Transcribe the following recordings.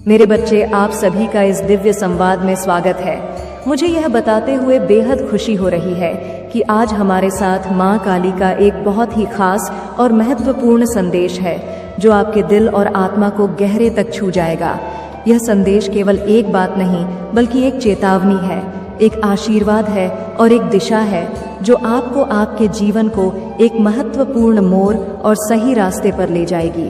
मेरे बच्चे, आप सभी का इस दिव्य संवाद में स्वागत है। मुझे यह बताते हुए बेहद खुशी हो रही है कि आज हमारे साथ माँ काली का एक बहुत ही खास और महत्वपूर्ण संदेश है जो आपके दिल और आत्मा को गहरे तक छू जाएगा। यह संदेश केवल एक बात नहीं बल्कि एक चेतावनी है, एक आशीर्वाद है और एक दिशा है जो आपको आपके जीवन को एक महत्वपूर्ण मोड़ और सही रास्ते पर ले जाएगी।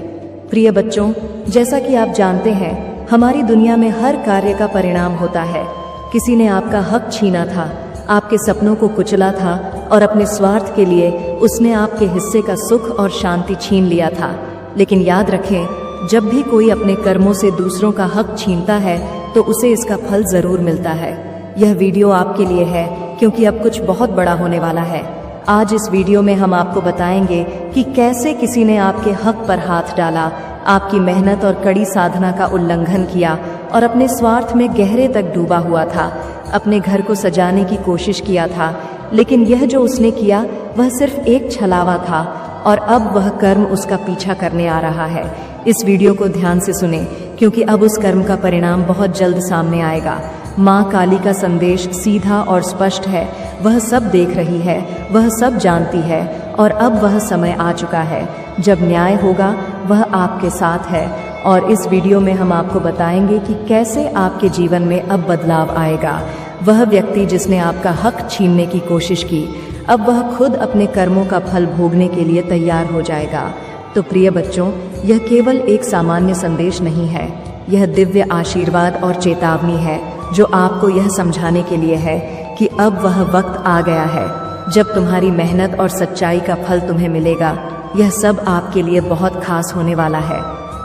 प्रिय बच्चों, जैसा कि आप जानते हैं, हमारी दुनिया में हर कार्य का परिणाम होता है। किसी ने आपका हक छीना था, आपके सपनों को कुचला था और अपने स्वार्थ के लिए उसने आपके हिस्से का सुख और शांति छीन लिया था। लेकिन याद रखें, जब भी कोई अपने कर्मों से दूसरों का हक छीनता है तो उसे इसका फल जरूर मिलता है। यह वीडियो आपके लिए है क्योंकि अब कुछ बहुत बड़ा होने वाला है। आज इस वीडियो में हम आपको बताएंगे कि कैसे किसी ने आपके हक पर हाथ डाला, आपकी मेहनत और कड़ी साधना का उल्लंघन किया और अपने स्वार्थ में गहरे तक डूबा हुआ था। अपने घर को सजाने की कोशिश किया था, लेकिन यह जो उसने किया वह सिर्फ एक छलावा था और अब वह कर्म उसका पीछा करने आ रहा है। इस वीडियो को ध्यान से सुने क्योंकि अब उस कर्म का परिणाम बहुत जल्द सामने आएगा। माँ काली का संदेश सीधा और स्पष्ट है। वह सब देख रही है, वह सब जानती है और अब वह समय आ चुका है जब न्याय होगा। वह आपके साथ है और इस वीडियो में हम आपको बताएंगे कि कैसे आपके जीवन में अब बदलाव आएगा। वह व्यक्ति जिसने आपका हक छीनने की कोशिश की, अब वह खुद अपने कर्मों का फल भोगने के लिए तैयार हो जाएगा। तो प्रिय बच्चों, यह केवल एक सामान्य संदेश नहीं है, यह दिव्य आशीर्वाद और चेतावनी है जो आपको यह समझाने के लिए है कि अब वह वक्त आ गया है जब तुम्हारी मेहनत और सच्चाई का फल तुम्हें मिलेगा। यह सब आपके लिए बहुत खास होने वाला है।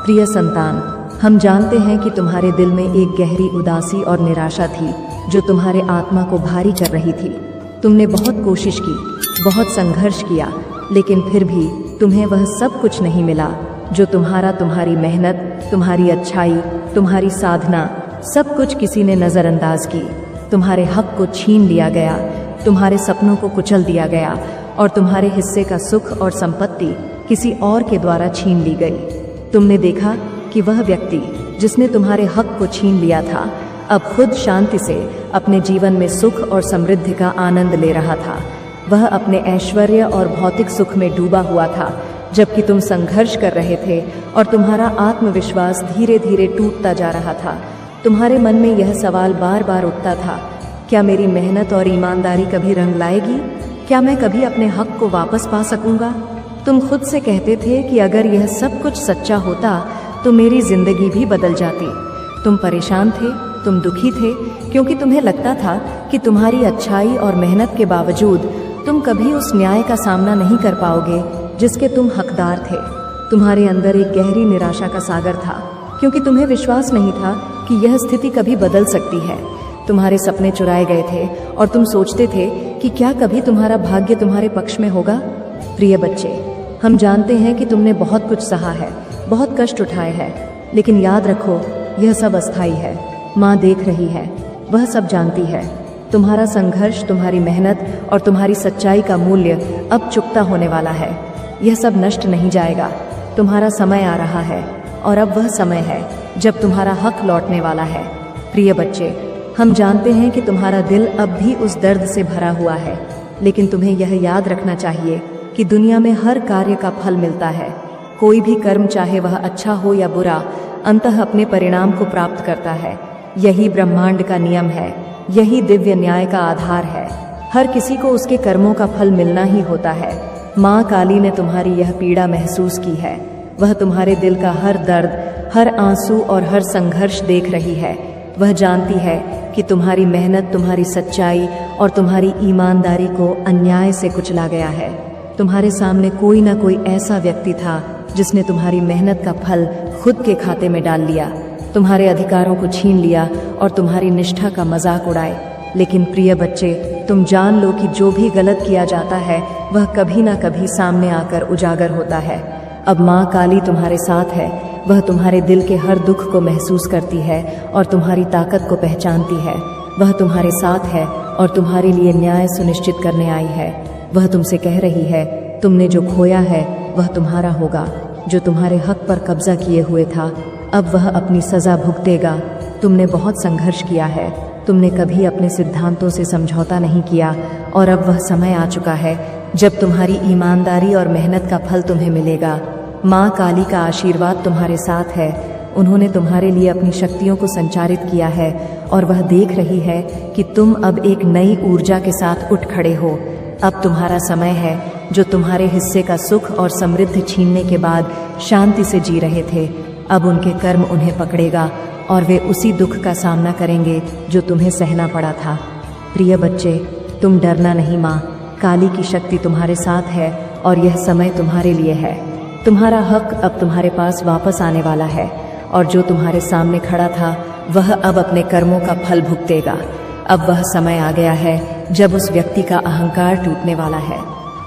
प्रिय संतान, हम जानते हैं कि तुम्हारे दिल में एक गहरी उदासी और निराशा थी जो तुम्हारे आत्मा को भारी कर रही थी। तुमने बहुत कोशिश की, बहुत संघर्ष किया, लेकिन फिर भी तुम्हें वह सब कुछ नहीं मिला जो तुम्हारी मेहनत, तुम्हारी अच्छाई, तुम्हारी साधना, सब कुछ किसी ने नज़रअंदाज की। तुम्हारे हक को छीन लिया गया, तुम्हारे सपनों को कुचल दिया गया और तुम्हारे हिस्से का सुख और संपत्ति किसी और के द्वारा छीन ली गई। तुमने देखा कि वह व्यक्ति जिसने तुम्हारे हक को छीन लिया था अब खुद शांति से अपने जीवन में सुख और समृद्धि का आनंद ले रहा था। वह अपने ऐश्वर्य और भौतिक सुख में डूबा हुआ था, जबकि तुम संघर्ष कर रहे थे और तुम्हारा आत्मविश्वास धीरे धीरे टूटता जा रहा था। तुम्हारे मन में यह सवाल बार बार उठता था, क्या मेरी मेहनत और ईमानदारी कभी रंग लाएगी? क्या मैं कभी अपने हक को वापस पा सकूंगा? तुम खुद से कहते थे कि अगर यह सब कुछ सच्चा होता तो मेरी जिंदगी भी बदल जाती। तुम परेशान थे, तुम दुखी थे क्योंकि तुम्हें लगता था कि तुम्हारी अच्छाई और मेहनत के बावजूद तुम कभी उस न्याय का सामना नहीं कर पाओगे जिसके तुम हकदार थे। तुम्हारे अंदर एक गहरी निराशा का सागर था क्योंकि तुम्हें विश्वास नहीं था कि यह स्थिति कभी बदल सकती है। तुम्हारे सपने चुराए गए थे और तुम सोचते थे कि क्या कभी तुम्हारा भाग्य तुम्हारे पक्ष में होगा। प्रिय बच्चे, हम जानते हैं कि तुमने बहुत कुछ सहा है, बहुत कष्ट उठाए हैं, लेकिन याद रखो, यह सब अस्थाई है। माँ देख रही है, वह सब जानती है। तुम्हारा संघर्ष, तुम्हारी मेहनत और तुम्हारी सच्चाई का मूल्य अब चुकता होने वाला है। यह सब नष्ट नहीं जाएगा। तुम्हारा समय आ रहा है और अब वह समय है जब तुम्हारा हक लौटने वाला है। प्रिय बच्चे, हम जानते हैं कि तुम्हारा दिल अब भी उस दर्द से भरा हुआ है, लेकिन तुम्हें यह याद रखना चाहिए कि दुनिया में हर कार्य का फल मिलता है। कोई भी कर्म, चाहे वह अच्छा हो या बुरा, अंततः अपने परिणाम को प्राप्त करता है। यही ब्रह्मांड का नियम है, यही दिव्य न्याय का आधार है। हर किसी को उसके कर्मों का फल मिलना ही होता है। माँ काली ने तुम्हारी यह पीड़ा महसूस की है। वह तुम्हारे दिल का हर दर्द, हर आंसू और हर संघर्ष देख रही है। वह जानती है कि तुम्हारी मेहनत, तुम्हारी सच्चाई और तुम्हारी ईमानदारी को अन्याय से कुचला गया है। तुम्हारे सामने कोई ना कोई ऐसा व्यक्ति था जिसने तुम्हारी मेहनत का फल खुद के खाते में डाल लिया, तुम्हारे अधिकारों को छीन लिया और तुम्हारी निष्ठा का मजाक उड़ाए। लेकिन प्रिय बच्चे, तुम जान लो कि जो भी गलत किया जाता है वह कभी ना कभी सामने आकर उजागर होता है। अब माँ काली तुम्हारे साथ है। वह तुम्हारे दिल के हर दुख को महसूस करती है और तुम्हारी ताकत को पहचानती है। वह तुम्हारे साथ है और तुम्हारे लिए न्याय सुनिश्चित करने आई है। वह तुमसे कह रही है, तुमने जो खोया है वह तुम्हारा होगा। जो तुम्हारे हक पर कब्जा किए हुए था अब वह अपनी सज़ा भुगतेगा। तुमने बहुत संघर्ष किया है, तुमने कभी अपने सिद्धांतों से समझौता नहीं किया, और अब वह समय आ चुका है जब तुम्हारी ईमानदारी और मेहनत का फल तुम्हें मिलेगा। माँ काली का आशीर्वाद तुम्हारे साथ है। उन्होंने तुम्हारे लिए अपनी शक्तियों को संचारित किया है और वह देख रही है कि तुम अब एक नई ऊर्जा के साथ उठ खड़े हो। अब तुम्हारा समय है। जो तुम्हारे हिस्से का सुख और समृद्धि छीनने के बाद शांति से जी रहे थे, अब उनके कर्म उन्हें पकड़ेगा और वे उसी दुख का सामना करेंगे जो तुम्हें सहना पड़ा था। प्रिय बच्चे, तुम डरना नहीं, माँ काली की शक्ति तुम्हारे साथ है और यह समय तुम्हारे लिए है। तुम्हारा हक अब तुम्हारे पास वापस आने वाला है और जो तुम्हारे सामने खड़ा था वह अब अपने कर्मों का फल भुगतेगा। अब वह समय आ गया है जब उस व्यक्ति का अहंकार टूटने वाला है।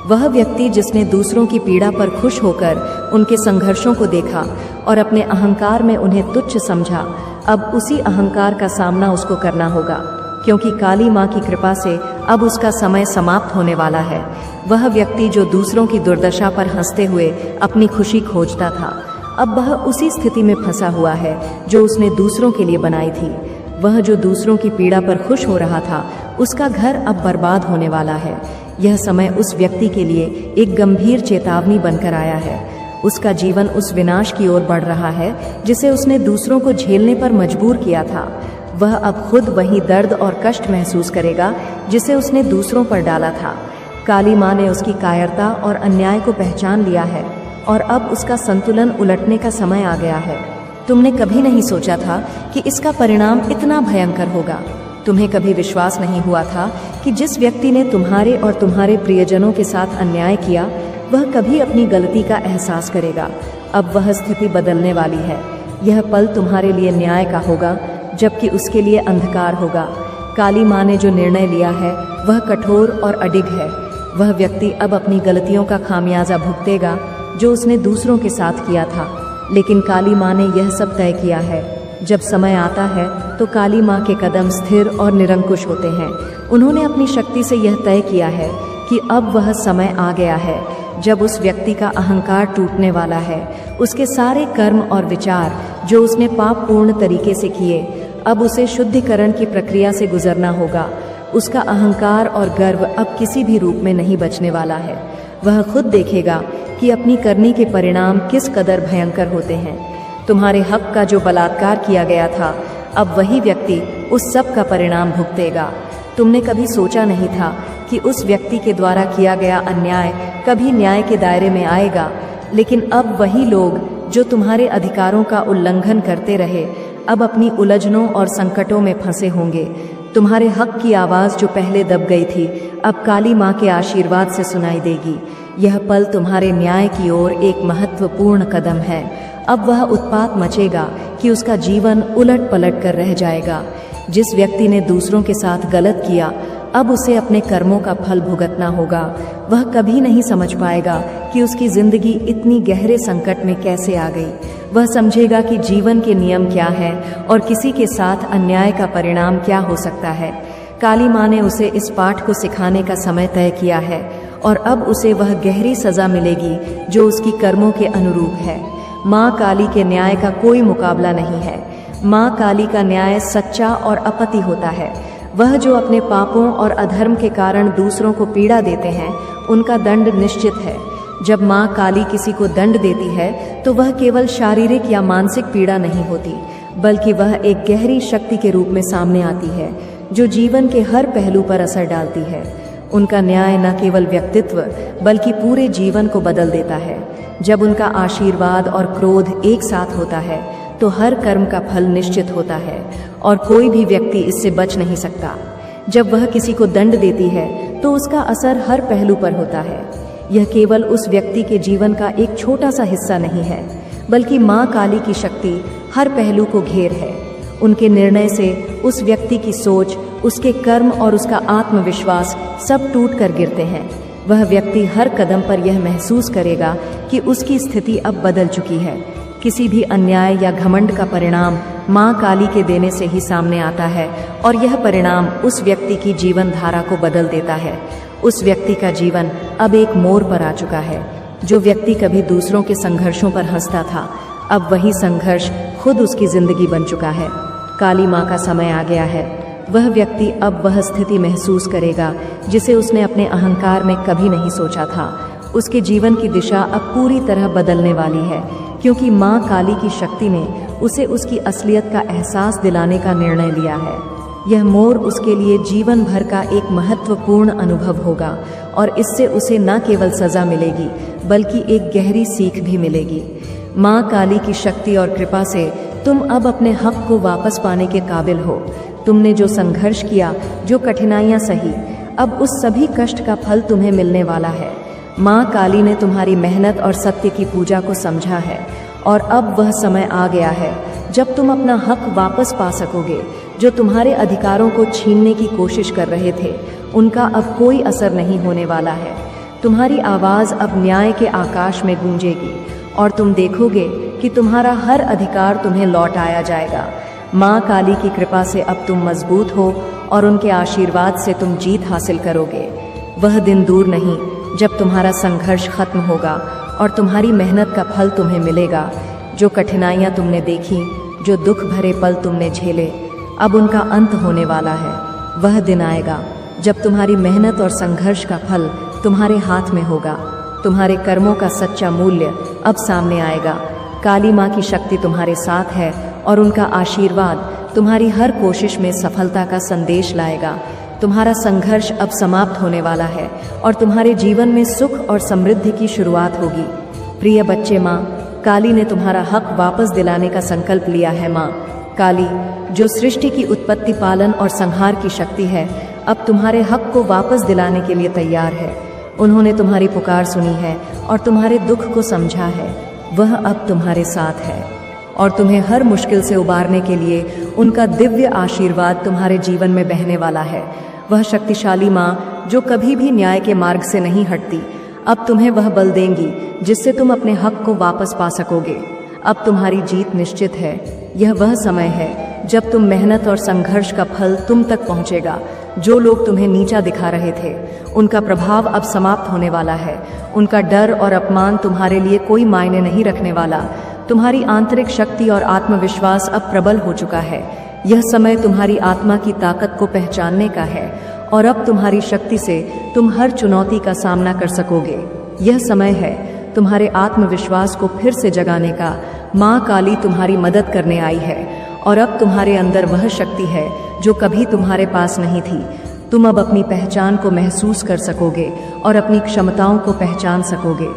वह व्यक्ति जिसने दूसरों की पीड़ा पर खुश होकर उनके संघर्षों को देखा और अपने अहंकार में उन्हें तुच्छ समझा, अब उसी अहंकार का सामना उसको करना होगा, क्योंकि काली माँ की कृपा से अब उसका समय समाप्त होने वाला है। वह व्यक्ति जो दूसरों की दुर्दशा पर हंसते हुए अपनी खुशी खोजता था, अब वह उसी स्थिति में फंसा हुआ है जो उसने दूसरों के लिए बनाई थी। वह जो दूसरों की पीड़ा पर खुश हो रहा था, उसका घर अब बर्बाद होने वाला है। यह समय उस व्यक्ति के लिए एक गंभीर चेतावनी बनकर आया है। उसका जीवन उस विनाश की ओर बढ़ रहा है जिसे उसने दूसरों को झेलने पर मजबूर किया था। वह अब खुद वही दर्द और कष्ट महसूस करेगा जिसे उसने दूसरों पर डाला था। काली माँ ने उसकी कायरता और अन्याय को पहचान लिया है और अब उसका संतुलन उलटने का समय आ गया है। तुमने कभी नहीं सोचा था कि इसका परिणाम इतना भयंकर होगा। तुम्हें कभी विश्वास नहीं हुआ था कि जिस व्यक्ति ने तुम्हारे और तुम्हारे प्रियजनों के साथ अन्याय किया, वह कभी अपनी गलती का एहसास करेगा। अब वह स्थिति बदलने वाली है। यह पल तुम्हारे लिए न्याय का होगा, जबकि उसके लिए अंधकार होगा। काली माँ ने जो निर्णय लिया है वह कठोर और अडिग है। वह व्यक्ति अब अपनी गलतियों का खामियाजा भुगतेगा जो उसने दूसरों के साथ किया था, लेकिन काली माँ ने यह सब तय किया है। जब समय आता है तो काली माँ के कदम स्थिर और निरंकुश होते हैं। उन्होंने अपनी शक्ति से यह तय किया है कि अब वह समय आ गया है जब उस व्यक्ति का अहंकार टूटने वाला है। उसके सारे कर्म और विचार जो उसने पापपूर्ण तरीके से किए, अब उसे शुद्धिकरण की प्रक्रिया से गुजरना होगा। उसका अहंकार और गर्व अब किसी भी रूप में नहीं बचने वाला है। वह खुद देखेगा कि अपनी करनी के परिणाम किस कदर भयंकर होते हैं। तुम्हारे हक का जो बलात्कार किया गया था, अब वही व्यक्ति उस सब का परिणाम भुगतेगा। तुमने कभी सोचा नहीं था कि उस व्यक्ति के द्वारा किया गया अन्याय कभी न्याय के दायरे में आएगा, लेकिन अब वही लोग जो तुम्हारे अधिकारों का उल्लंघन करते रहे, अब अपनी उलझनों और संकटों में फंसे होंगे। तुम्हारे हक की आवाज़ जो पहले दब गई थी, अब काली माँ के आशीर्वाद से सुनाई देगी। यह पल तुम्हारे न्याय की ओर एक महत्वपूर्ण कदम है। अब वह उत्पात मचेगा कि उसका जीवन उलट पलट कर रह जाएगा। जिस व्यक्ति ने दूसरों के साथ गलत किया, अब उसे अपने कर्मों का फल भुगतना होगा। वह कभी नहीं समझ पाएगा कि उसकी जिंदगी इतनी गहरे संकट में कैसे आ गई। वह समझेगा कि जीवन के नियम क्या है और किसी के साथ अन्याय का परिणाम क्या हो सकता है। काली माँ ने उसे इस पाठ को सिखाने का समय तय किया है और अब उसे वह गहरी सजा मिलेगी जो उसकी कर्मों के अनुरूप है। माँ काली के न्याय का कोई मुकाबला नहीं है। माँ काली का न्याय सच्चा और अपति होता है। वह जो अपने पापों और अधर्म के कारण दूसरों को पीड़ा देते हैं, उनका दंड निश्चित है। जब माँ काली किसी को दंड देती है तो वह केवल शारीरिक या मानसिक पीड़ा नहीं होती, बल्कि वह एक गहरी शक्ति के रूप में सामने आती है जो जीवन के हर पहलू पर असर डालती है। उनका न्याय न केवल व्यक्तित्व बल्कि पूरे जीवन को बदल देता है। जब उनका आशीर्वाद और क्रोध एक साथ होता है तो हर कर्म का फल निश्चित होता है और कोई भी व्यक्ति इससे बच नहीं सकता। जब वह किसी को दंड देती है तो उसका असर हर पहलू पर होता है। यह केवल उस व्यक्ति के जीवन का एक छोटा सा हिस्सा नहीं है, बल्कि माँ काली की शक्ति हर पहलू को घेर है। उनके निर्णय से उस व्यक्ति की सोच, उसके कर्म और उसका आत्मविश्वास सब टूट कर गिरते हैं। वह व्यक्ति हर कदम पर यह महसूस करेगा कि उसकी स्थिति अब बदल चुकी है। किसी भी अन्याय या घमंड का परिणाम माँ काली के देने से ही सामने आता है और यह परिणाम उस व्यक्ति की जीवन धारा को बदल देता है। उस व्यक्ति का जीवन अब एक मोड़ पर आ चुका है। जो व्यक्ति कभी दूसरों के संघर्षों पर हंसता था, अब वही संघर्ष खुद उसकी जिंदगी बन चुका है। काली माँ का समय आ गया है। वह व्यक्ति अब वह स्थिति महसूस करेगा जिसे उसने अपने अहंकार में कभी नहीं सोचा था। उसके जीवन की दिशा अब पूरी तरह बदलने वाली है, क्योंकि माँ काली की शक्ति ने उसे उसकी असलियत का एहसास दिलाने का निर्णय लिया है। यह मोड़ उसके लिए जीवन भर का एक महत्वपूर्ण अनुभव होगा और इससे उसे न केवल सजा मिलेगी बल्कि एक गहरी सीख भी मिलेगी। माँ काली की शक्ति और कृपा से तुम अब अपने हक को वापस पाने के काबिल हो। तुमने जो संघर्ष किया, जो कठिनाइयाँ सही, अब उस सभी कष्ट का फल तुम्हें मिलने वाला है। माँ काली ने तुम्हारी मेहनत और सत्य की पूजा को समझा है और अब वह समय आ गया है जब तुम अपना हक वापस पा सकोगे। जो तुम्हारे अधिकारों को छीनने की कोशिश कर रहे थे, उनका अब कोई असर नहीं होने वाला है। तुम्हारी आवाज़ अब न्याय के आकाश में गूंजेगी और तुम देखोगे कि तुम्हारा हर अधिकार तुम्हें लौट आया जाएगा। माँ काली की कृपा से अब तुम मजबूत हो और उनके आशीर्वाद से तुम जीत हासिल करोगे। वह दिन दूर नहीं जब तुम्हारा संघर्ष खत्म होगा और तुम्हारी मेहनत का फल तुम्हें मिलेगा। जो कठिनाइयाँ तुमने देखी, जो दुख भरे पल तुमने झेले, अब उनका अंत होने वाला है। वह दिन आएगा जब तुम्हारी मेहनत और संघर्ष का फल तुम्हारे हाथ में होगा। तुम्हारे कर्मों का सच्चा मूल्य अब सामने आएगा। काली माँ की शक्ति तुम्हारे साथ है और उनका आशीर्वाद तुम्हारी हर कोशिश में सफलता का संदेश लाएगा। तुम्हारा संघर्ष अब समाप्त होने वाला है और तुम्हारे जीवन में सुख और समृद्धि की शुरुआत होगी। प्रिय बच्चे, माँ काली ने तुम्हारा हक वापस दिलाने का संकल्प लिया है। माँ काली, जो सृष्टि की उत्पत्ति, पालन और संहार की शक्ति है, अब तुम्हारे हक को वापस दिलाने के लिए तैयार है। उन्होंने तुम्हारी पुकार सुनी है और तुम्हारे दुख को समझा है। वह अब तुम्हारे साथ है और तुम्हें हर मुश्किल से उबारने के लिए उनका दिव्य आशीर्वाद तुम्हारे जीवन में बहने वाला है। वह शक्तिशाली माँ जो कभी भी न्याय के मार्ग से नहीं हटती, अब तुम्हें वह बल देंगी जिससे तुम अपने हक को वापस पा सकोगे। अब तुम्हारी जीत निश्चित है। यह वह समय है जब तुम मेहनत और संघर्ष का फल तुम तक पहुँचेगा। जो लोग तुम्हें नीचा दिखा रहे थे, उनका प्रभाव अब समाप्त होने वाला है। उनका डर और अपमान तुम्हारे लिए कोई मायने नहीं रखने वाला। तुम्हारी आंतरिक शक्ति और आत्मविश्वास अब प्रबल हो चुका है। यह समय तुम्हारी आत्मा की ताकत को पहचानने का है और अब तुम्हारी शक्ति से तुम हर चुनौती का सामना कर सकोगे। यह समय है तुम्हारे आत्मविश्वास को फिर से जगाने का। माँ काली तुम्हारी मदद करने आई है और अब तुम्हारे अंदर वह शक्ति है जो कभी तुम्हारे पास नहीं थी। तुम अब अपनी पहचान को महसूस कर सकोगे और अपनी क्षमताओं को पहचान सकोगे।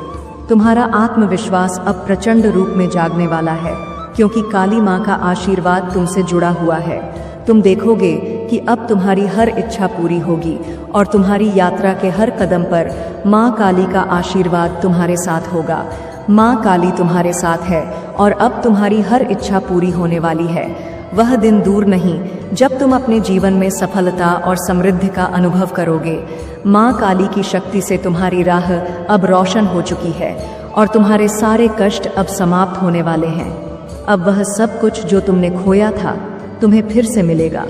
तुम्हारा आत्मविश्वास अब प्रचंड रूप में जागने वाला है, क्योंकि काली माँ का आशीर्वाद तुमसे जुड़ा हुआ है। तुम देखोगे कि अब तुम्हारी हर इच्छा पूरी होगी और तुम्हारी यात्रा के हर कदम पर माँ काली का आशीर्वाद तुम्हारे साथ होगा। माँ काली तुम्हारे साथ है और अब तुम्हारी हर इच्छा पूरी होने वाली है। वह दिन दूर नहीं जब तुम अपने जीवन में सफलता और समृद्धि का अनुभव करोगे। माँ काली की शक्ति से तुम्हारी राह अब रोशन हो चुकी है और तुम्हारे सारे कष्ट अब समाप्त होने वाले हैं। अब वह सब कुछ जो तुमने खोया था तुम्हें फिर से मिलेगा।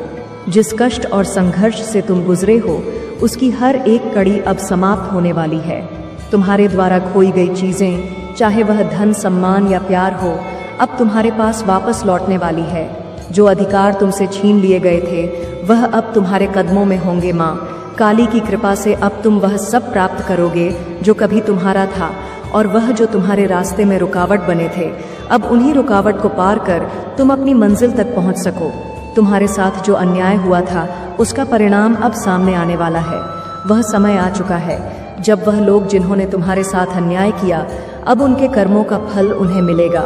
जिस कष्ट और संघर्ष से तुम गुजरे हो, उसकी हर एक कड़ी अब समाप्त होने वाली है। तुम्हारे द्वारा खोई गई चीज़ें, चाहे वह धन, सम्मान या प्यार हो, अब तुम्हारे पास वापस लौटने वाली है। जो अधिकार तुमसे छीन लिए गए थे, वह अब तुम्हारे कदमों में होंगे। माँ काली की कृपा से अब तुम वह सब प्राप्त करोगे जो कभी तुम्हारा था, और वह जो तुम्हारे रास्ते में रुकावट बने थे, अब उन्हीं रुकावट को पार कर तुम अपनी मंजिल तक पहुंच सको। तुम्हारे साथ जो अन्याय हुआ था, उसका परिणाम अब सामने आने वाला है। वह समय आ चुका है जब वह लोग जिन्होंने तुम्हारे साथ अन्याय किया, अब उनके कर्मों का फल उन्हें मिलेगा।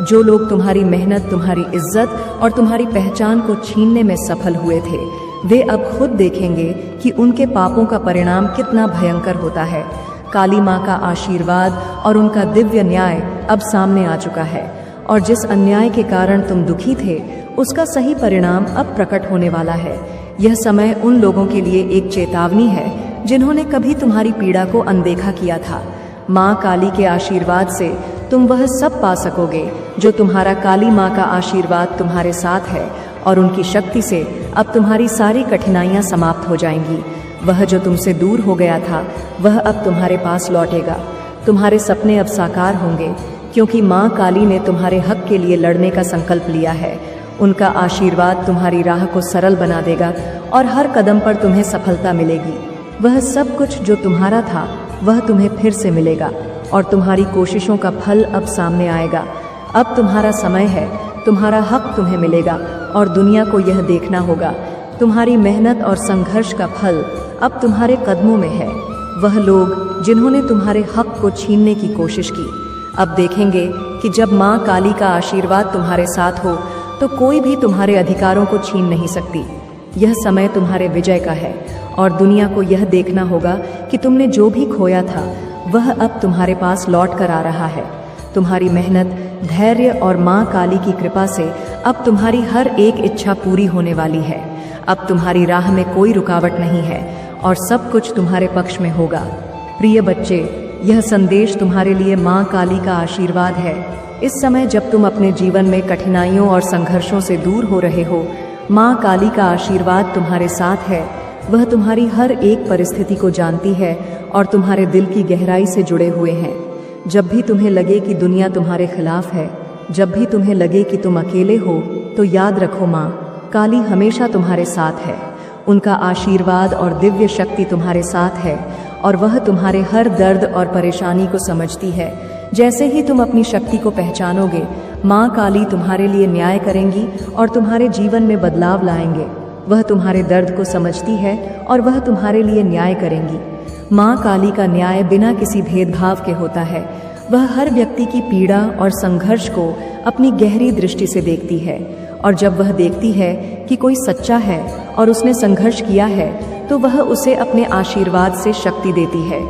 जो लोग तुम्हारी मेहनत, तुम्हारी इज्जत और तुम्हारी पहचान को छीनने में सफल हुए थे, वे अब खुद देखेंगे कि उनके पापों का परिणाम कितना भयंकर होता है। काली माँ का आशीर्वाद और उनका दिव्य न्याय अब सामने आ चुका है, और जिस अन्याय के कारण तुम दुखी थे, उसका सही परिणाम अब प्रकट होने वाला है। यह समय उन लोगों के लिए एक चेतावनी है जिन्होंने कभी तुम्हारी पीड़ा को अनदेखा किया था। माँ काली के आशीर्वाद से तुम वह सब पा सकोगे जो तुम्हारा। काली माँ का आशीर्वाद तुम्हारे साथ है और उनकी शक्ति से अब तुम्हारी सारी कठिनाइयाँ समाप्त हो जाएंगी। वह जो तुमसे दूर हो गया था, वह अब तुम्हारे पास लौटेगा। तुम्हारे सपने अब साकार होंगे, क्योंकि माँ काली ने तुम्हारे हक के लिए लड़ने का संकल्प लिया है। उनका आशीर्वाद तुम्हारी राह को सरल बना देगा और हर कदम पर तुम्हें सफलता मिलेगी। वह सब कुछ जो तुम्हारा था वह तुम्हें फिर से मिलेगा और तुम्हारी कोशिशों का फल अब सामने आएगा। अब तुम्हारा समय है, तुम्हारा हक तुम्हें मिलेगा और दुनिया को यह देखना होगा तुम्हारी मेहनत और संघर्ष का फल अब तुम्हारे कदमों में है। वह लोग जिन्होंने तुम्हारे हक को छीनने की कोशिश की अब देखेंगे कि जब माँ काली का आशीर्वाद तुम्हारे साथ हो तो कोई भी तुम्हारे अधिकारों को छीन नहीं सकती। यह समय तुम्हारे विजय का है और दुनिया को यह देखना होगा कि तुमने जो भी खोया था वह अब तुम्हारे पास लौट कर आ रहा है। तुम्हारी मेहनत, धैर्य और माँ काली की कृपा से अब तुम्हारी हर एक इच्छा पूरी होने वाली है। अब तुम्हारी राह में कोई रुकावट नहीं है और सब कुछ तुम्हारे पक्ष में होगा। प्रिय बच्चे, यह संदेश तुम्हारे लिए माँ काली का आशीर्वाद है। इस समय जब तुम अपने जीवन में कठिनाइयों और संघर्षों से दूर हो रहे हो, माँ काली का आशीर्वाद तुम्हारे साथ है। वह तुम्हारी हर एक परिस्थिति को जानती है और तुम्हारे दिल की गहराई से जुड़े हुए हैं। जब भी तुम्हें लगे कि दुनिया तुम्हारे खिलाफ है, जब भी तुम्हें लगे कि तुम अकेले हो, तो याद रखो माँ काली हमेशा तुम्हारे साथ है। उनका आशीर्वाद और दिव्य शक्ति तुम्हारे साथ है और वह तुम्हारे हर दर्द और परेशानी को समझती है। जैसे ही तुम अपनी शक्ति को पहचानोगे, माँ काली तुम्हारे लिए न्याय करेंगी और तुम्हारे जीवन में बदलाव लाएंगे। वह तुम्हारे दर्द को समझती है और वह तुम्हारे लिए न्याय करेंगी। माँ काली का न्याय बिना किसी भेदभाव के होता है। वह हर व्यक्ति की पीड़ा और संघर्ष को अपनी गहरी दृष्टि से देखती है और जब वह देखती है कि कोई सच्चा है और उसने संघर्ष किया है तो वह उसे अपने आशीर्वाद से शक्ति देती है।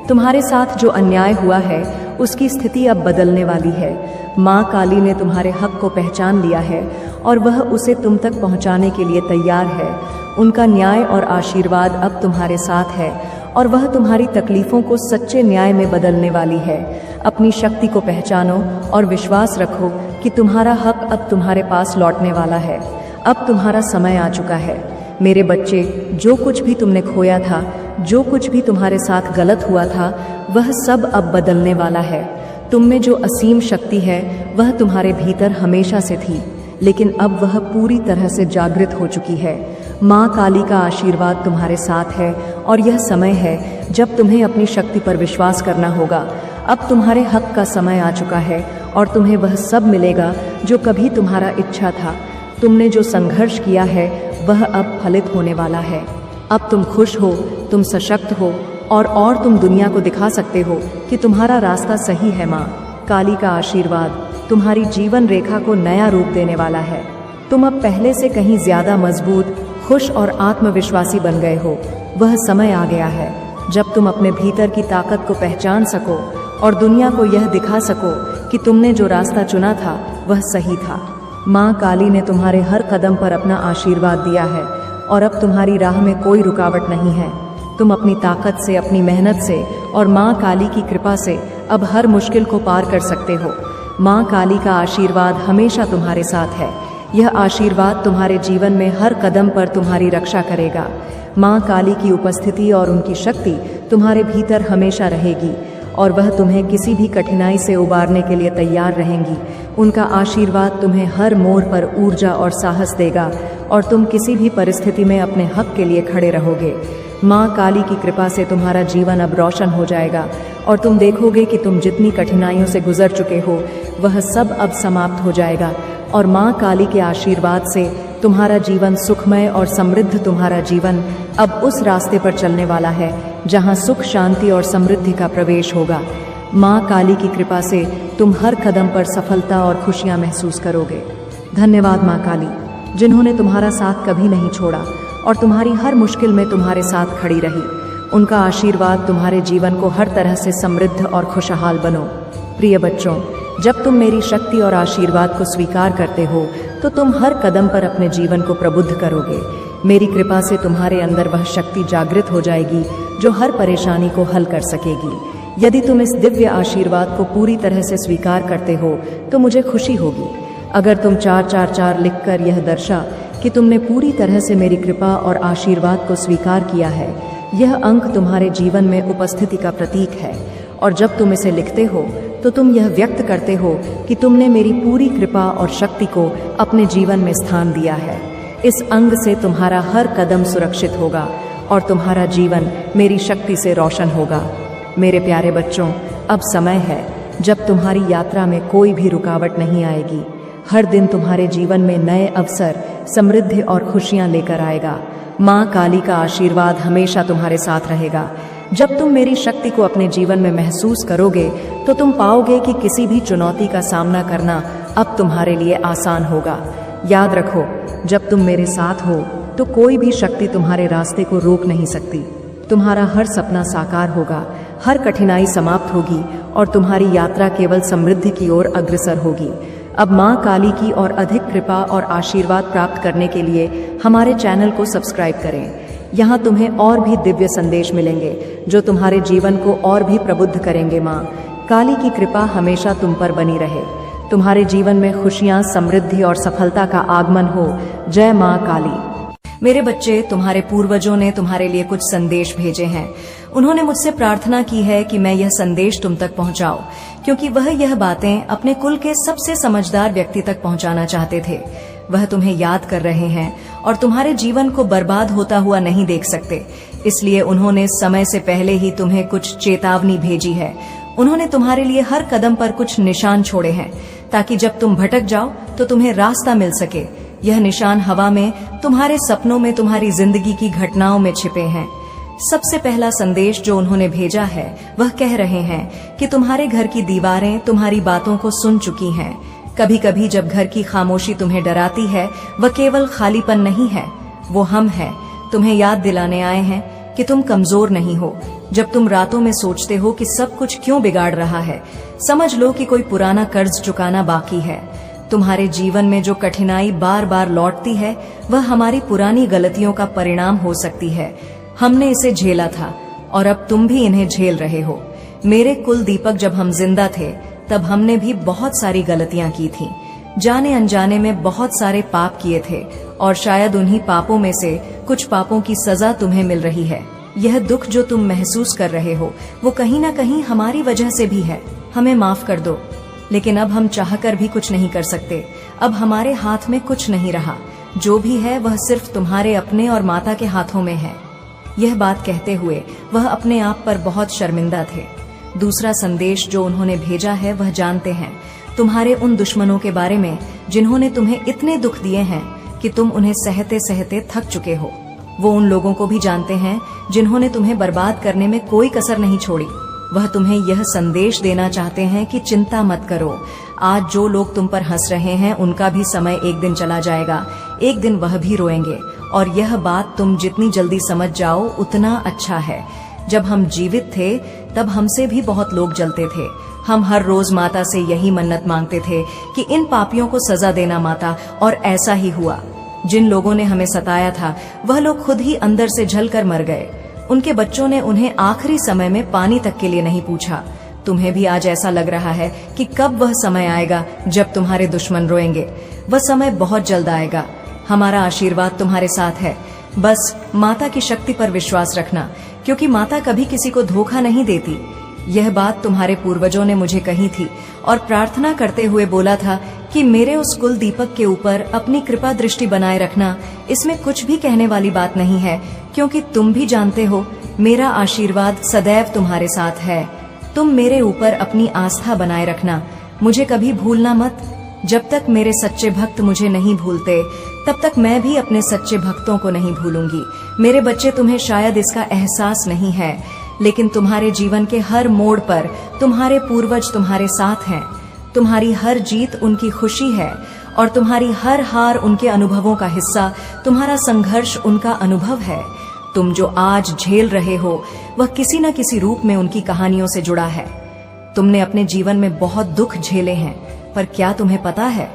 तुम्हारे साथ जो अन्याय हुआ है उसकी स्थिति अब बदलने वाली है। माँ काली ने तुम्हारे हक को पहचान लिया है और वह उसे तुम तक पहुँचाने के लिए तैयार है। उनका न्याय और आशीर्वाद अब तुम्हारे साथ है और वह तुम्हारी तकलीफ़ों को सच्चे न्याय में बदलने वाली है। अपनी शक्ति को पहचानो और विश्वास रखो कि तुम्हारा हक अब तुम्हारे पास लौटने वाला है। अब तुम्हारा समय आ चुका है। मेरे बच्चे, जो कुछ भी तुमने खोया था, जो कुछ भी तुम्हारे साथ गलत हुआ था, वह सब अब बदलने वाला है। तुम में जो असीम शक्ति है वह तुम्हारे भीतर हमेशा से थी, लेकिन अब वह पूरी तरह से जागृत हो चुकी है। माँ काली का आशीर्वाद तुम्हारे साथ है और यह समय है जब तुम्हें अपनी शक्ति पर विश्वास करना होगा। अब तुम्हारे हक का समय आ चुका है और तुम्हें वह सब मिलेगा जो कभी तुम्हारा इच्छा था। तुमने जो संघर्ष किया है वह अब फलित होने वाला है। अब तुम खुश हो, तुम सशक्त हो और तुम दुनिया को दिखा सकते हो कि तुम्हारा रास्ता सही है। माँ काली का आशीर्वाद तुम्हारी जीवन रेखा को नया रूप देने वाला है। तुम अब पहले से कहीं ज्यादा मजबूत, खुश और आत्मविश्वासी बन गए हो। वह समय आ गया है जब तुम अपने भीतर की ताकत को पहचान सको और दुनिया को यह दिखा सको कि तुमने जो रास्ता चुना था वह सही था। माँ काली ने तुम्हारे हर कदम पर अपना आशीर्वाद दिया है और अब तुम्हारी राह में कोई रुकावट नहीं है। तुम अपनी ताकत से, अपनी मेहनत से और माँ काली की कृपा से अब हर मुश्किल को पार कर सकते हो। माँ काली का आशीर्वाद हमेशा तुम्हारे साथ है। यह आशीर्वाद तुम्हारे जीवन में हर कदम पर तुम्हारी रक्षा करेगा। माँ काली की उपस्थिति और उनकी शक्ति तुम्हारे भीतर हमेशा रहेगी और वह तुम्हें किसी भी कठिनाई से उबारने के लिए तैयार रहेंगी। उनका आशीर्वाद तुम्हें हर मोड़ पर ऊर्जा और साहस देगा और तुम किसी भी परिस्थिति में अपने हक के लिए खड़े रहोगे। माँ काली की कृपा से तुम्हारा जीवन अब रोशन हो जाएगा और तुम देखोगे कि तुम जितनी कठिनाइयों से गुजर चुके हो वह सब अब समाप्त हो जाएगा और माँ काली के आशीर्वाद से तुम्हारा जीवन सुखमय और समृद्ध। तुम्हारा जीवन अब उस रास्ते पर चलने वाला है जहाँ सुख, शांति और समृद्धि का प्रवेश होगा। माँ काली की कृपा से तुम हर कदम पर सफलता और खुशियाँ महसूस करोगे। धन्यवाद माँ काली, जिन्होंने तुम्हारा साथ कभी नहीं छोड़ा और तुम्हारी हर मुश्किल में तुम्हारे साथ खड़ी रही। उनका आशीर्वाद तुम्हारे जीवन को हर तरह से समृद्ध और खुशहाल बनो। प्रिय बच्चों, जब तुम मेरी शक्ति और आशीर्वाद को स्वीकार करते हो तो तुम हर कदम पर अपने जीवन को प्रबुद्ध करोगे। मेरी कृपा से तुम्हारे अंदर वह शक्ति जागृत हो जाएगी जो हर परेशानी को हल कर सकेगी। यदि तुम इस दिव्य आशीर्वाद को पूरी तरह से स्वीकार करते हो तो मुझे खुशी होगी। अगर तुम 444 लिखकर यह दर्शा कि तुमने पूरी तरह से मेरी कृपा और आशीर्वाद को स्वीकार किया है। यह अंक तुम्हारे जीवन में उपस्थिति का प्रतीक है और जब तुम इसे लिखते हो तो तुम यह व्यक्त करते हो कि तुमने मेरी पूरी कृपा और शक्ति को अपने जीवन में स्थान दिया है। इस अंग से तुम्हारा हर कदम सुरक्षित होगा और तुम्हारा जीवन मेरी शक्ति से रोशन होगा। मेरे प्यारे बच्चों, अब समय है जब तुम्हारी यात्रा में कोई भी रुकावट नहीं आएगी। हर दिन तुम्हारे जीवन में नए अवसर, समृद्धि और खुशियां लेकर आएगा। माँ काली का आशीर्वाद हमेशा तुम्हारे साथ रहेगा। जब तुम मेरी शक्ति को अपने जीवन में महसूस करोगे तो तुम पाओगे कि किसी भी चुनौती का सामना करना अब तुम्हारे लिए आसान होगा। याद रखो, जब तुम मेरे साथ हो तो कोई भी शक्ति तुम्हारे रास्ते को रोक नहीं सकती। तुम्हारा हर सपना साकार होगा, हर कठिनाई समाप्त होगी और तुम्हारी यात्रा केवल समृद्धि की ओर अग्रसर होगी। अब माँ काली की और अधिक कृपा और आशीर्वाद प्राप्त करने के लिए हमारे चैनल को सब्सक्राइब करें। यहाँ तुम्हें और भी दिव्य संदेश मिलेंगे जो तुम्हारे जीवन को और भी प्रबुद्ध करेंगे। माँ काली की कृपा हमेशा तुम पर बनी रहे। तुम्हारे जीवन में खुशियाँ, समृद्धि और सफलता का आगमन हो। जय माँ काली। मेरे बच्चे, तुम्हारे पूर्वजों ने तुम्हारे लिए कुछ संदेश भेजे हैं। उन्होंने मुझसे प्रार्थना की है कि मैं यह संदेश तुम तक पहुंचाऊं, क्योंकि वह यह बातें अपने कुल के सबसे समझदार व्यक्ति तक पहुंचाना चाहते थे। वह तुम्हें याद कर रहे हैं और तुम्हारे जीवन को बर्बाद होता हुआ नहीं देख सकते, इसलिए उन्होंने समय से पहले ही तुम्हें कुछ चेतावनी भेजी है। उन्होंने तुम्हारे लिए हर कदम पर कुछ निशान छोड़े हैं, ताकि जब तुम भटक जाओ तो तुम्हें रास्ता मिल सके। यह निशान हवा में, तुम्हारे सपनों में, तुम्हारी जिंदगी की घटनाओं में छिपे हैं। सबसे पहला संदेश जो उन्होंने भेजा है वह कह रहे हैं कि तुम्हारे घर की दीवारें तुम्हारी बातों को सुन चुकी हैं। कभी कभी जब घर की खामोशी तुम्हें डराती है, वह केवल खालीपन नहीं है, वो हम है। तुम्हें याद दिलाने आए हैं कि तुम कमजोर नहीं हो। जब तुम रातों में सोचते हो कि सब कुछ क्यों बिगाड़ रहा है, समझ लो कि कोई पुराना कर्ज चुकाना बाकी है। तुम्हारे जीवन में जो कठिनाई बार बार लौटती है, वह हमारी पुरानी गलतियों का परिणाम हो सकती है। हमने इसे झेला था और अब तुम भी इन्हें झेल रहे हो। मेरे कुल दीपक, जब हम जिंदा थे तब हमने भी बहुत सारी गलतियां की थी। जाने अनजाने में बहुत सारे पाप किए थे और शायद उन्हीं पापों में से कुछ पापों की सजा तुम्हें मिल रही है। यह दुख जो तुम महसूस कर रहे हो वो कहीं ना कहीं हमारी वजह से भी है। हमें माफ कर दो, लेकिन अब हम चाहकर भी कुछ नहीं कर सकते। अब हमारे हाथ में कुछ नहीं रहा। जो भी है वह सिर्फ तुम्हारे अपने और माता के हाथों में है। यह बात कहते हुए वह अपने आप पर बहुत शर्मिंदा थे। दूसरा संदेश जो उन्होंने भेजा है वह जानते हैं तुम्हारे उन दुश्मनों के बारे में जिन्होंने तुम्हें इतने दुख दिए हैं कि तुम उन्हें सहते सहते थक चुके हो। वो उन लोगों को भी जानते हैं जिन्होंने तुम्हें बर्बाद करने में कोई कसर नहीं छोड़ी। वह तुम्हें यह संदेश देना चाहते हैं कि चिंता मत करो। आज जो लोग तुम पर हंस रहे हैं उनका भी समय एक दिन चला जाएगा। एक दिन वह भी रोएंगे और यह बात तुम जितनी जल्दी समझ जाओ उतना अच्छा है। जब हम जीवित थे तब हमसे भी बहुत लोग जलते थे। हम हर रोज माता से यही मन्नत मांगते थे कि इन पापियों को सजा देना माता, और ऐसा ही हुआ। जिन लोगों ने हमें सताया था वह लोग खुद ही अंदर से जलकर मर गए। उनके बच्चों ने उन्हें आखिरी समय में पानी तक के लिए नहीं पूछा। तुम्हें भी आज ऐसा लग रहा है कि कब वह समय आएगा जब तुम्हारे दुश्मन रोएंगे। वह समय बहुत जल्द आएगा। हमारा आशीर्वाद तुम्हारे साथ है। बस माता की शक्ति पर विश्वास रखना, क्योंकि माता कभी किसी को धोखा नहीं देती। यह बात तुम्हारे पूर्वजों ने मुझे कही थी और प्रार्थना करते हुए बोला था कि मेरे उस कुल दीपक के ऊपर अपनी कृपा दृष्टि बनाए रखना। इसमें कुछ भी कहने वाली बात नहीं है, क्योंकि तुम भी जानते हो मेरा आशीर्वाद सदैव तुम्हारे साथ है। तुम मेरे ऊपर अपनी आस्था बनाए रखना। मुझे कभी भूलना मत। जब तक मेरे सच्चे भक्त मुझे नहीं भूलते तब तक मैं भी अपने सच्चे भक्तों को नहीं भूलूंगी। मेरे बच्चे, तुम्हें शायद इसका एहसास नहीं है, लेकिन तुम्हारे जीवन के हर मोड़ पर तुम्हारे पूर्वज तुम्हारे साथ हैं। तुम्हारी हर जीत उनकी खुशी है और तुम्हारी हर हार उनके अनुभवों का हिस्सा। तुम्हारा संघर्ष उनका अनुभव है। तुम जो आज झेल रहे हो वह किसी न किसी रूप में उनकी कहानियों से जुड़ा है। तुमने अपने जीवन में बहुत दुख झेले हैं, पर क्या तुम्हें पता है,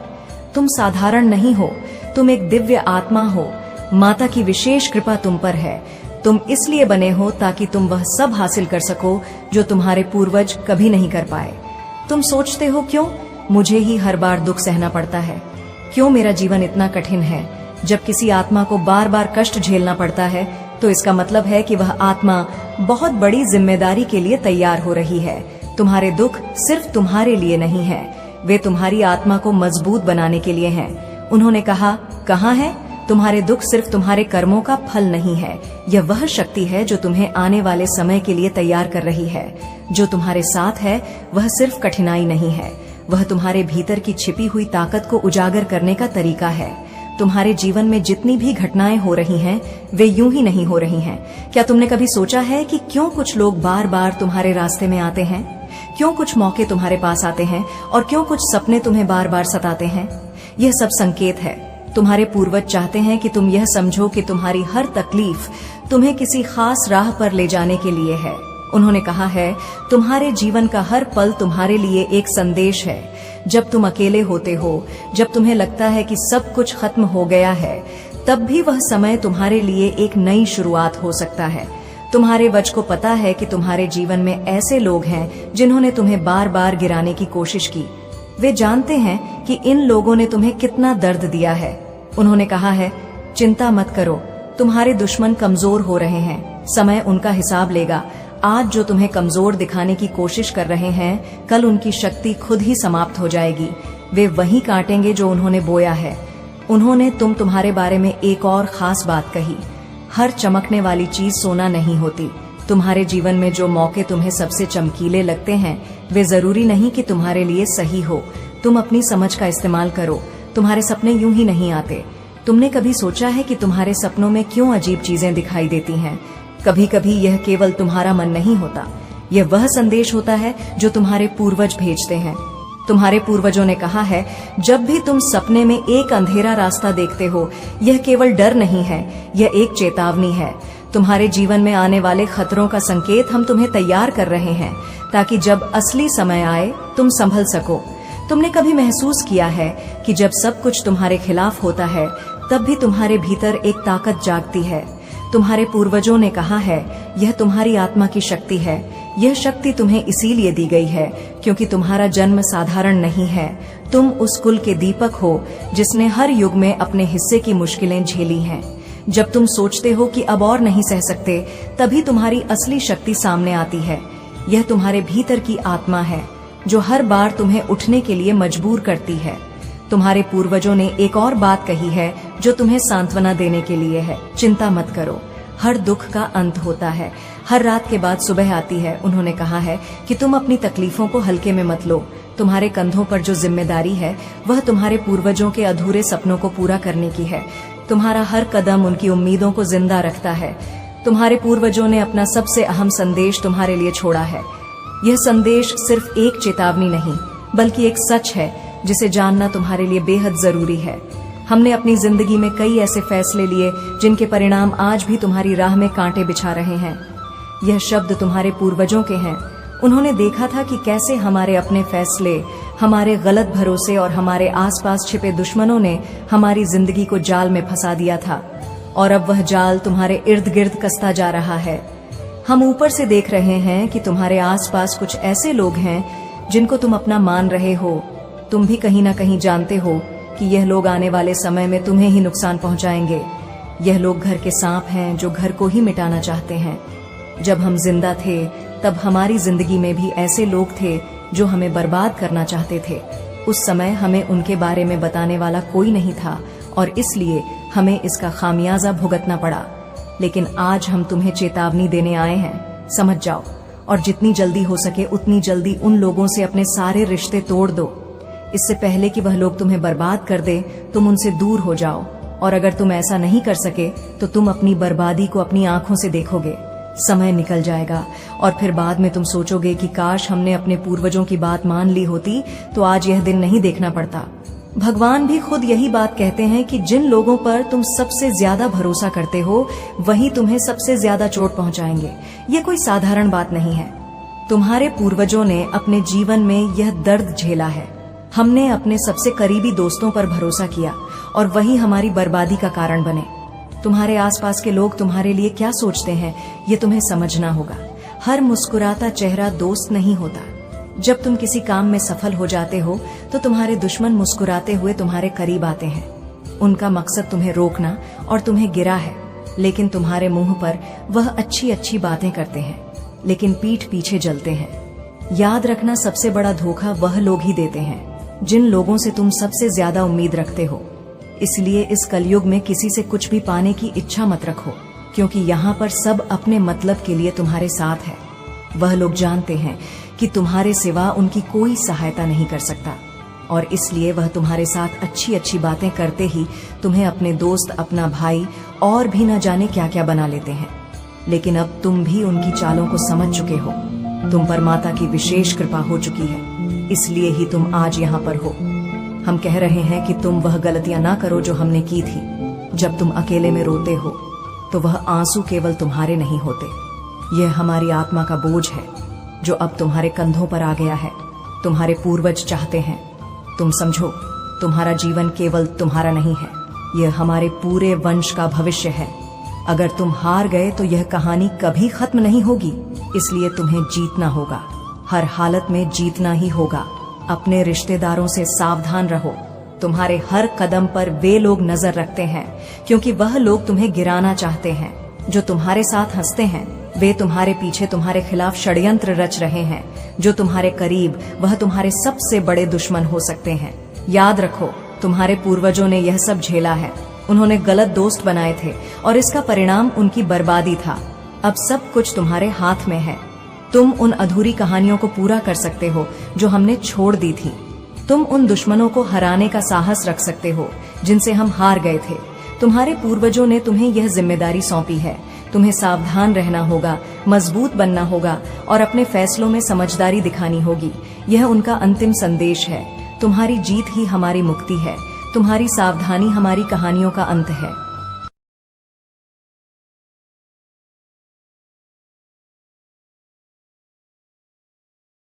तुम साधारण नहीं हो। तुम एक दिव्य आत्मा हो। माता की विशेष कृपा तुम पर है। तुम इसलिए बने हो ताकि तुम वह सब हासिल कर सको जो तुम्हारे पूर्वज कभी नहीं कर पाए। तुम सोचते हो क्यों मुझे ही हर बार दुख सहना पड़ता है, क्यों मेरा जीवन इतना कठिन है। जब किसी आत्मा को बार बार कष्ट झेलना पड़ता है तो इसका मतलब है कि वह आत्मा बहुत बड़ी जिम्मेदारी के लिए तैयार हो रही है। तुम्हारे दुख सिर्फ तुम्हारे लिए नहीं है, वे तुम्हारी आत्मा को मजबूत बनाने के लिए हैं। उन्होंने कहा, कहाँ है? तुम्हारे दुख सिर्फ तुम्हारे कर्मों का फल नहीं है, यह वह शक्ति है जो तुम्हें आने वाले समय के लिए तैयार कर रही है। जो तुम्हारे साथ है वह सिर्फ कठिनाई नहीं है, वह तुम्हारे भीतर की छिपी हुई ताकत को उजागर करने का तरीका है। तुम्हारे जीवन में जितनी भी घटनाएं हो रही हैं, वे यूं ही नहीं हो रही हैं। क्या तुमने कभी सोचा है कि क्यों कुछ लोग बार बार तुम्हारे रास्ते में आते हैं? क्यों कुछ मौके तुम्हारे पास आते हैं और क्यों कुछ सपने तुम्हें बार बार सताते हैं? यह सब संकेत है। तुम्हारे पूर्वज चाहते हैं कि तुम यह समझो कि तुम्हारी हर तकलीफ तुम्हें किसी खास राह पर ले जाने के लिए है। उन्होंने कहा है, तुम्हारे जीवन का हर पल तुम्हारे लिए एक संदेश है। जब तुम अकेले होते हो, जब तुम्हें लगता है कि सब कुछ खत्म हो गया है, तब भी वह समय तुम्हारे लिए एक नई शुरुआत हो सकता है। तुम्हारे वज को पता है कि तुम्हारे जीवन में ऐसे लोग हैं जिन्होंने तुम्हें बार बार गिराने की कोशिश की। वे जानते हैं कि इन लोगों ने तुम्हें कितना दर्द दिया है। उन्होंने कहा है, चिंता मत करो, तुम्हारे दुश्मन कमजोर हो रहे हैं, समय उनका हिसाब लेगा। आज जो तुम्हें कमजोर दिखाने की कोशिश कर रहे हैं, कल उनकी शक्ति खुद ही समाप्त हो जाएगी। वे वही काटेंगे जो उन्होंने बोया है। उन्होंने तुम्हारे बारे में एक और खास बात कही, हर चमकने वाली चीज सोना नहीं होती। तुम्हारे जीवन में जो मौके तुम्हें सबसे चमकीले लगते हैं, वे जरूरी नहीं कि तुम्हारे लिए सही हो। तुम अपनी समझ का इस्तेमाल करो। तुम्हारे सपने यूं ही नहीं आते। तुमने कभी सोचा है कि तुम्हारे सपनों में क्यों अजीब चीजें दिखाई देती हैं? कभी कभी यह केवल तुम्हारा मन नहीं होता, यह वह संदेश होता है जो तुम्हारे पूर्वज भेजते हैं। तुम्हारे पूर्वजों ने कहा है, जब भी तुम सपने में एक अंधेरा रास्ता देखते हो, यह केवल डर नहीं है, यह एक चेतावनी है। तुम्हारे जीवन में आने वाले खतरों का संकेत हम तुम्हें तैयार कर रहे हैं, ताकि जब असली समय आए तुम संभल सको। तुमने कभी महसूस किया है कि जब सब कुछ तुम्हारे खिलाफ होता है, तब भी तुम्हारे भीतर एक ताकत जागती है? तुम्हारे पूर्वजों ने कहा है, यह तुम्हारी आत्मा की शक्ति है। यह शक्ति तुम्हें इसीलिए दी गई है क्योंकि तुम्हारा जन्म साधारण नहीं है। तुम उस कुल के दीपक हो जिसने हर युग में अपने हिस्से की मुश्किलें झेली हैं। जब तुम सोचते हो कि अब और नहीं सह सकते, तभी तुम्हारी असली शक्ति सामने आती है। यह तुम्हारे भीतर की आत्मा है जो हर बार तुम्हें उठने के लिए मजबूर करती है। तुम्हारे पूर्वजों ने एक और बात कही है जो तुम्हें सांत्वना देने के लिए है, चिंता मत करो, हर दुख का अंत होता है, हर रात के बाद सुबह आती है। उन्होंने कहा है कि तुम अपनी तकलीफों को हल्के में मत लो। तुम्हारे कंधों पर जो जिम्मेदारी है, वह तुम्हारे पूर्वजों के अधूरे सपनों को पूरा करने की है। तुम्हारा हर कदम उनकी उम्मीदों को जिंदा रखता है। तुम्हारे पूर्वजों ने अपना सबसे अहम संदेश तुम्हारे लिए छोड़ा है। यह संदेश सिर्फ एक चेतावनी नहीं, बल्कि एक सच है जिसे जानना तुम्हारे लिए बेहद जरूरी है। हमने अपनी जिंदगी में कई ऐसे फैसले लिए जिनके परिणाम आज भी तुम्हारी राह में कांटे बिछा रहे हैं। यह शब्द तुम्हारे पूर्वजों के हैं। उन्होंने देखा था कि कैसे हमारे अपने फैसले, हमारे गलत भरोसे और हमारे आसपास छिपे दुश्मनों ने हमारी जिंदगी को जाल में फंसा दिया था, और अब वह जाल तुम्हारे इर्द गिर्द कसता जा रहा है। हम ऊपर से देख रहे हैं कि तुम्हारे आसपास कुछ ऐसे लोग हैं जिनको तुम अपना मान रहे हो। तुम भी कहीं ना कहीं जानते हो कि यह लोग आने वाले समय में तुम्हें ही नुकसान पहुंचाएंगे। यह लोग घर के सांप हैं जो घर को ही मिटाना चाहते हैं। जब हम जिंदा थे, तब हमारी जिंदगी में भी ऐसे लोग थे जो हमें बर्बाद करना चाहते थे। उस समय हमें उनके बारे में बताने वाला कोई नहीं था और इसलिए हमें इसका खामियाजा भुगतना पड़ा। लेकिन आज हम तुम्हें चेतावनी देने आए हैं, समझ जाओ, और जितनी जल्दी हो सके उतनी जल्दी उन लोगों से अपने सारे रिश्ते तोड़ दो। इससे पहले कि वह लोग तुम्हें बर्बाद कर दे, तुम उनसे दूर हो जाओ। और अगर तुम ऐसा नहीं कर सके तो तुम अपनी बर्बादी को अपनी आंखों से देखोगे। समय निकल जाएगा और फिर बाद में तुम सोचोगे कि काश हमने अपने पूर्वजों की बात मान ली होती तो आज यह दिन नहीं देखना पड़ता। भगवान भी खुद यही बात कहते हैं कि जिन लोगों पर तुम सबसे ज्यादा भरोसा करते हो, वही तुम्हें सबसे ज्यादा चोट पहुंचाएंगे। ये कोई साधारण बात नहीं है। तुम्हारे पूर्वजों ने अपने जीवन में यह दर्द झेला है। हमने अपने सबसे करीबी दोस्तों पर भरोसा किया और वही हमारी बर्बादी का कारण बने। तुम्हारे आसपास के लोग तुम्हारे लिए क्या सोचते हैं, ये तुम्हें समझना होगा। हर मुस्कुराता चेहरा दोस्त नहीं होता। जब तुम किसी काम में सफल हो जाते हो तो तुम्हारे दुश्मन मुस्कुराते हुए तुम्हारे करीब आते हैं। उनका मकसद तुम्हें रोकना और तुम्हें गिरा है, लेकिन तुम्हारे मुंह पर वह अच्छी अच्छी बातें करते हैं, लेकिन पीठ पीछे जलते हैं। याद रखना, सबसे बड़ा धोखा वह लोग ही देते हैं जिन लोगों से तुम सबसे ज्यादा उम्मीद रखते हो। इसलिए इस कलयुग में किसी से कुछ भी पाने की इच्छा मत रखो, क्योंकि यहाँ पर सब अपने मतलब के लिए तुम्हारे साथ है। वह लोग जानते हैं कि तुम्हारे सिवा उनकी कोई सहायता नहीं कर सकता, और इसलिए वह तुम्हारे साथ अच्छी अच्छी बातें करते ही तुम्हें अपने दोस्त, अपना भाई और भी न जाने क्या क्या बना लेते हैं। लेकिन अब तुम भी उनकी चालों को समझ चुके हो। तुम पर माता की विशेष कृपा हो चुकी है, इसलिए ही तुम आज यहाँ पर हो। हम कह रहे हैं कि तुम वह गलतियां ना करो जो हमने की थी। जब तुम अकेले में रोते हो तो वह आंसू केवल तुम्हारे नहीं होते, यह हमारी आत्मा का बोझ है जो अब तुम्हारे कंधों पर आ गया है। तुम्हारे पूर्वज चाहते हैं तुम समझो, तुम्हारा जीवन केवल तुम्हारा नहीं है, यह हमारे पूरे वंश का भविष्य है। अगर तुम हार गए तो यह कहानी कभी खत्म नहीं होगी, इसलिए तुम्हें जीतना होगा, हर हालत में जीतना ही होगा। अपने रिश्तेदारों से सावधान रहो, तुम्हारे हर कदम पर वे लोग नजर रखते हैं, क्योंकि वह लोग तुम्हें गिराना चाहते हैं। जो तुम्हारे साथ हंसते हैं वे तुम्हारे पीछे तुम्हारे खिलाफ षड्यंत्र रच रहे हैं। जो तुम्हारे करीब, वह तुम्हारे सबसे बड़े दुश्मन हो सकते हैं। याद रखो, तुम्हारे पूर्वजों ने यह सब झेला है। उन्होंने गलत दोस्त बनाए थे और इसका परिणाम उनकी बर्बादी था। अब सब कुछ तुम्हारे हाथ में है। तुम उन अधूरी कहानियों को पूरा कर सकते हो जो हमने छोड़ दी थी। तुम उन दुश्मनों को हराने का साहस रख सकते हो जिनसे हम हार गए थे। तुम्हारे पूर्वजों ने तुम्हें यह जिम्मेदारी सौंपी है। तुम्हें सावधान रहना होगा, मजबूत बनना होगा और अपने फैसलों में समझदारी दिखानी होगी। यह उनका अंतिम संदेश है। तुम्हारी जीत ही हमारी मुक्ति है। तुम्हारी सावधानी हमारी कहानियों का अंत है।